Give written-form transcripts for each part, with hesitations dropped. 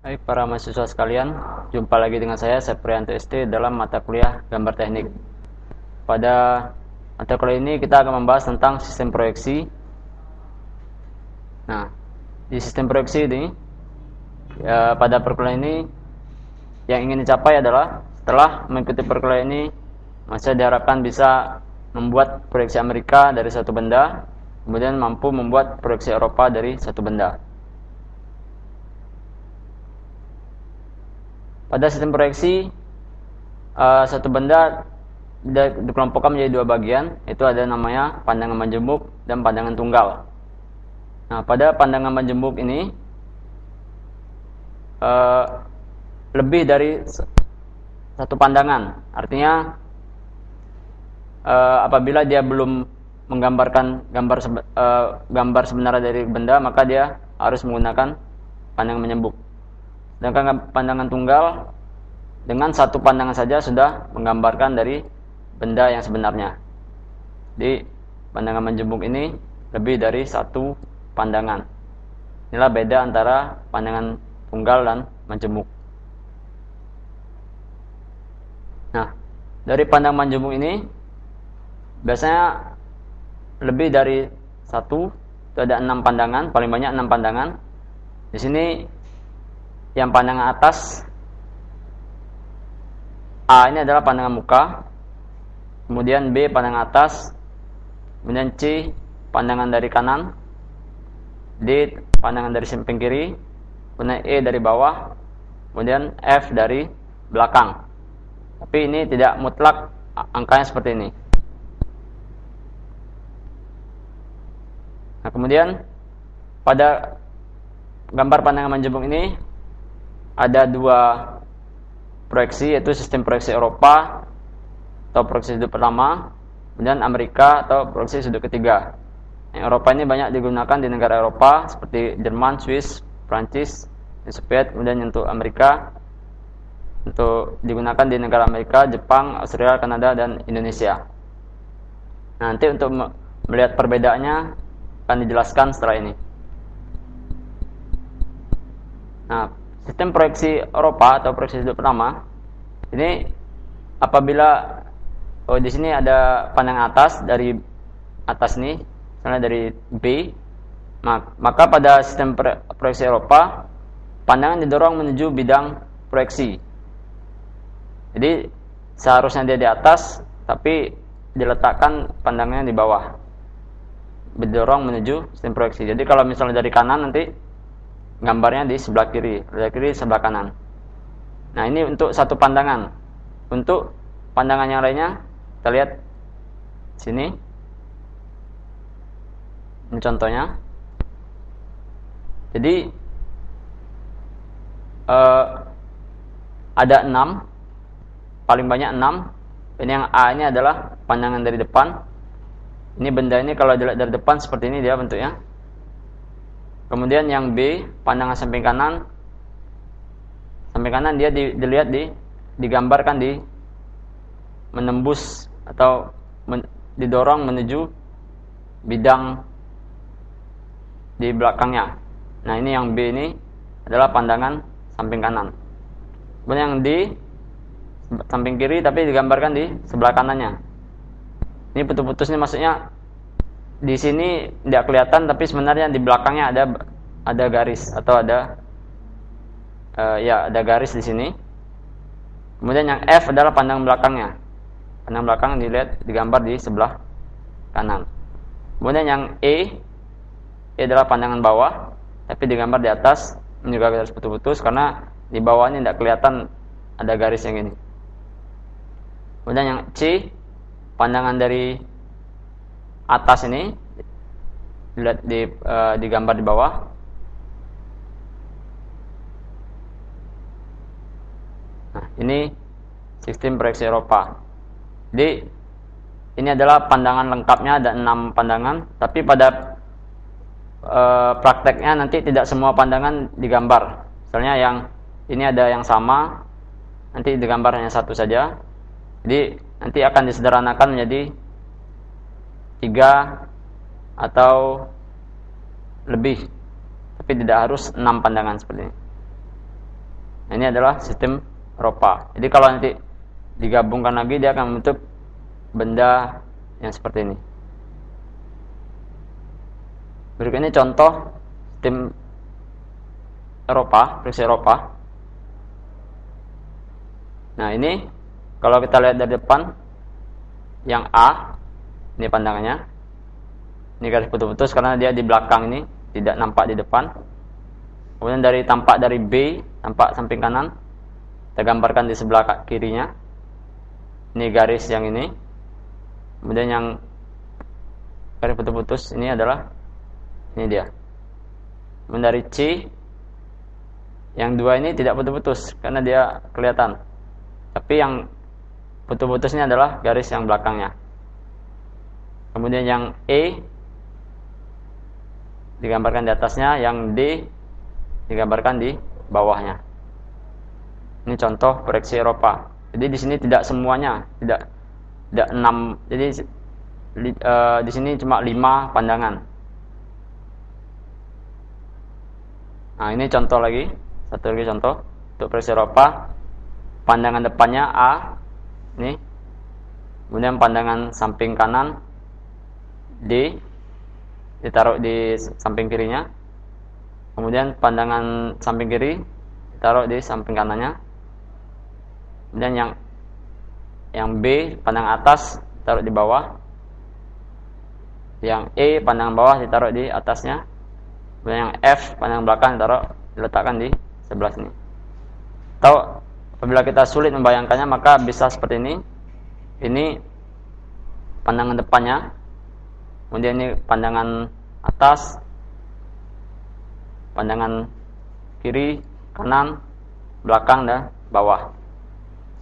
Hai para mahasiswa sekalian, jumpa lagi dengan saya Seprianto ST dalam mata kuliah Gambar Teknik. Pada mata kuliah ini kita akan membahas tentang sistem proyeksi. Nah, di sistem proyeksi ini, pada perkuliahan ini yang ingin dicapai adalah setelah mengikuti perkuliahan ini, mahasiswa diharapkan bisa membuat proyeksi Amerika dari satu benda, kemudian mampu membuat proyeksi Eropa dari satu benda. Pada sistem proyeksi, satu benda dikelompokkan menjadi dua bagian, itu ada namanya pandangan majemuk dan pandangan tunggal. Nah, pada pandangan majemuk ini lebih dari satu pandangan, artinya apabila dia belum menggambarkan gambar sebenarnya dari benda, maka dia harus menggunakan pandangan majemuk. Sedangkan pandangan tunggal dengan satu pandangan saja sudah menggambarkan dari benda yang sebenarnya. Di pandangan majemuk ini lebih dari satu pandangan. Inilah beda antara pandangan tunggal dan majemuk. Nah, dari pandangan majemuk ini biasanya lebih dari satu, itu ada 6 pandangan, paling banyak 6 pandangan. Di sini yang pandangan atas A ini adalah pandangan muka, kemudian B pandangan atas, kemudian C pandangan dari kanan, D pandangan dari samping kiri, kemudian E dari bawah, kemudian F dari belakang. Tapi ini tidak mutlak angkanya seperti ini. Nah, kemudian pada gambar pandangan majemuk ini ada dua proyeksi, yaitu sistem proyeksi Eropa atau proyeksi sudut pertama, kemudian Amerika atau proyeksi sudut ketiga. Yang Eropa ini banyak digunakan di negara Eropa seperti Jerman, Swiss, Prancis, Uni Soviet. Kemudian untuk Amerika untuk digunakan di negara Amerika, Jepang, Australia, Kanada, dan Indonesia. Nanti untuk melihat perbedaannya akan dijelaskan setelah ini. Nah, sistem proyeksi Eropa atau proyeksi sudut pertama ini apabila di sini ada pandangan atas dari atas nih, misalnya dari B, maka pada sistem proyeksi Eropa pandangan didorong menuju bidang proyeksi. Jadi seharusnya dia di atas, tapi diletakkan pandangannya di bawah, didorong menuju sistem proyeksi. Jadi kalau misalnya dari kanan, nanti gambarnya di sebelah kiri sebelah kanan. Nah, ini untuk satu pandangan. Untuk pandangan yang lainnya, kita lihat sini. Ini contohnya. Jadi ada 6, paling banyak 6. Ini yang A ini adalah pandangan dari depan. Ini benda ini kalau dilihat dari depan seperti ini dia bentuknya. Kemudian yang B, pandangan samping kanan. Samping kanan dia dilihat digambarkan di menembus atau didorong menuju bidang di belakangnya. Nah, ini yang B ini adalah pandangan samping kanan. Kemudian yang D samping kiri tapi digambarkan di sebelah kanannya. Ini putus-putusnya, maksudnya di sini tidak kelihatan, tapi sebenarnya di belakangnya ada garis atau ada ada garis di sini. Kemudian yang F adalah pandangan belakangnya. Pandangan belakang dilihat digambar di sebelah kanan. Kemudian yang E adalah pandangan bawah, tapi digambar di atas, ini juga garis putus-putus karena di bawahnya tidak kelihatan ada garis yang ini. Kemudian yang C, pandangan dari atas ini dilihat digambar di bawah. Nah, ini sistem proyeksi Eropa. Jadi ini adalah pandangan lengkapnya, ada 6 pandangan, tapi pada prakteknya nanti tidak semua pandangan digambar. Misalnya yang ini ada yang sama, nanti digambar hanya satu saja. Jadi nanti akan disederhanakan menjadi 3 atau lebih, tapi tidak harus 6 pandangan seperti ini. ini adalah sistem Eropa. Jadi kalau nanti digabungkan lagi dia akan membentuk benda yang seperti ini. Berikut ini contoh sistem Eropa, proyeksi Eropa. Nah, ini kalau kita lihat dari depan, yang A, ini pandangannya. Ini garis putus-putus karena dia di belakang ini, tidak nampak di depan. Kemudian tampak dari B, tampak samping kanan. Kita gambarkan di sebelah kirinya. Ini garis yang ini. Kemudian yang garis putus-putus ini adalah, ini dia. Kemudian dari C, yang dua ini tidak putus-putus karena dia kelihatan. Tapi yang putus-putusnya adalah garis yang belakangnya. Kemudian yang E digambarkan di atasnya, yang D digambarkan di bawahnya. Ini contoh proyeksi Eropa. Jadi di sini tidak semuanya, tidak 6. Jadi di sini cuma 5 pandangan. Nah, ini contoh lagi. Satu lagi contoh untuk proyeksi Eropa. Pandangan depannya A, ini. Kemudian pandangan samping kanan D ditaruh di samping kirinya. Kemudian pandangan samping kiri ditaruh di samping kanannya. Kemudian yang B pandangan atas ditaruh di bawah. Yang E pandangan bawah ditaruh di atasnya. Kemudian yang F pandangan belakang diletakkan di sebelah sini. Atau apabila kita sulit membayangkannya, maka bisa seperti ini. Ini pandangan depannya. Kemudian ini pandangan atas, pandangan kiri, kanan, belakang, dan bawah.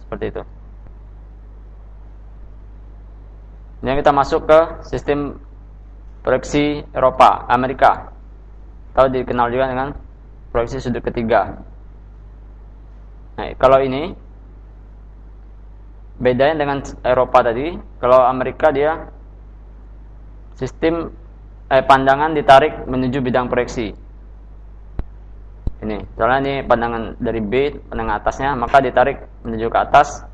Seperti itu. Ini kita masuk ke sistem proyeksi Eropa, Amerika. Atau dikenal juga dengan proyeksi sudut ketiga. Nah, kalau ini bedanya dengan Eropa tadi. Kalau Amerika dia sistem pandangan ditarik menuju bidang proyeksi. Ini, soalnya ini pandangan dari B, pandangan atasnya, maka ditarik menuju ke atas.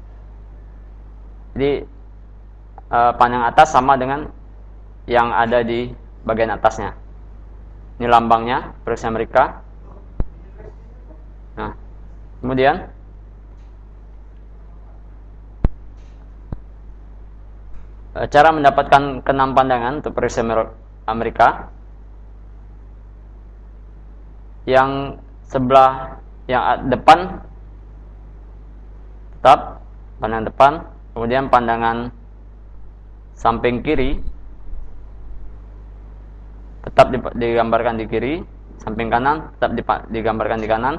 Jadi pandangan atas sama dengan yang ada di bagian atasnya. Ini lambangnya proyeksi Amerika. Nah, kemudian cara mendapatkan ke-6 pandangan untuk proyeksi Amerika. Yang sebelah yang depan tetap pandangan depan, kemudian pandangan samping kiri tetap digambarkan di kiri, samping kanan tetap digambarkan di kanan.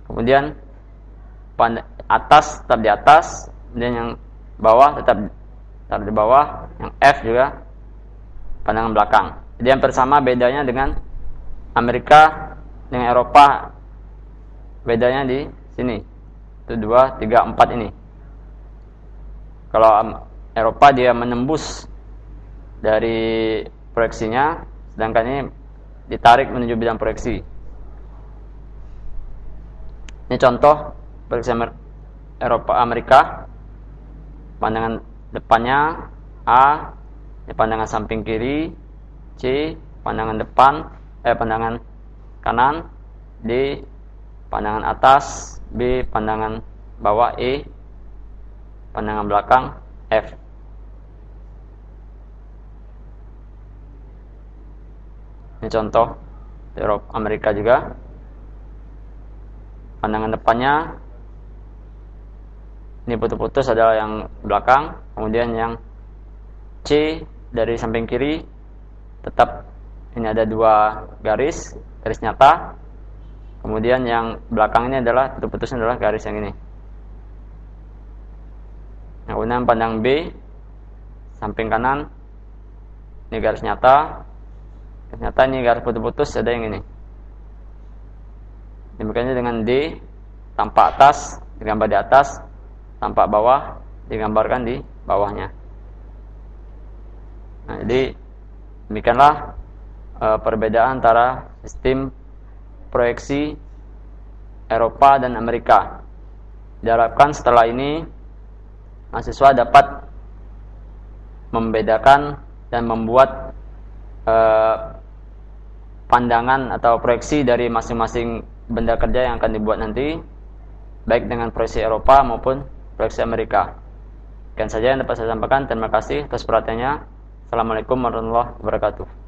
Kemudian atas tetap di atas, kemudian yang bawah tetap di bawah, yang F juga pandangan belakang. Jadi yang bersama bedanya dengan Amerika dengan Eropa, bedanya di sini. Itu 2, 3, 4 ini. Kalau Eropa dia menembus dari proyeksinya, sedangkan ini ditarik menuju bidang proyeksi. Ini contoh proyeksi Eropa Amerika. Pandangan depannya A, pandangan samping kiri C, pandangan depan pandangan kanan D, pandangan atas B, pandangan bawah E, pandangan belakang F. Ini contoh Eropa Amerika juga. Pandangan depannya ini putus-putus adalah yang belakang, kemudian yang C dari samping kiri tetap ini ada 2 garis nyata. Kemudian yang belakang ini adalah putus-putusnya adalah garis yang ini. Kemudian pandang B samping kanan ini garis nyata. Ternyata ini garis putus-putus ada yang ini. Demikiannya dengan D, tampak atas digambar di atas, tampak bawah digambarkan di bawahnya. Nah, jadi demikianlah perbedaan antara sistem proyeksi Eropa dan Amerika. Diharapkan setelah ini mahasiswa dapat membedakan dan membuat pandangan atau proyeksi dari masing-masing benda kerja yang akan dibuat nanti, baik dengan proyeksi Eropa maupun proyeksi Amerika. Sekian saja yang dapat saya sampaikan. Terima kasih atas perhatiannya. Assalamualaikum warahmatullahi wabarakatuh.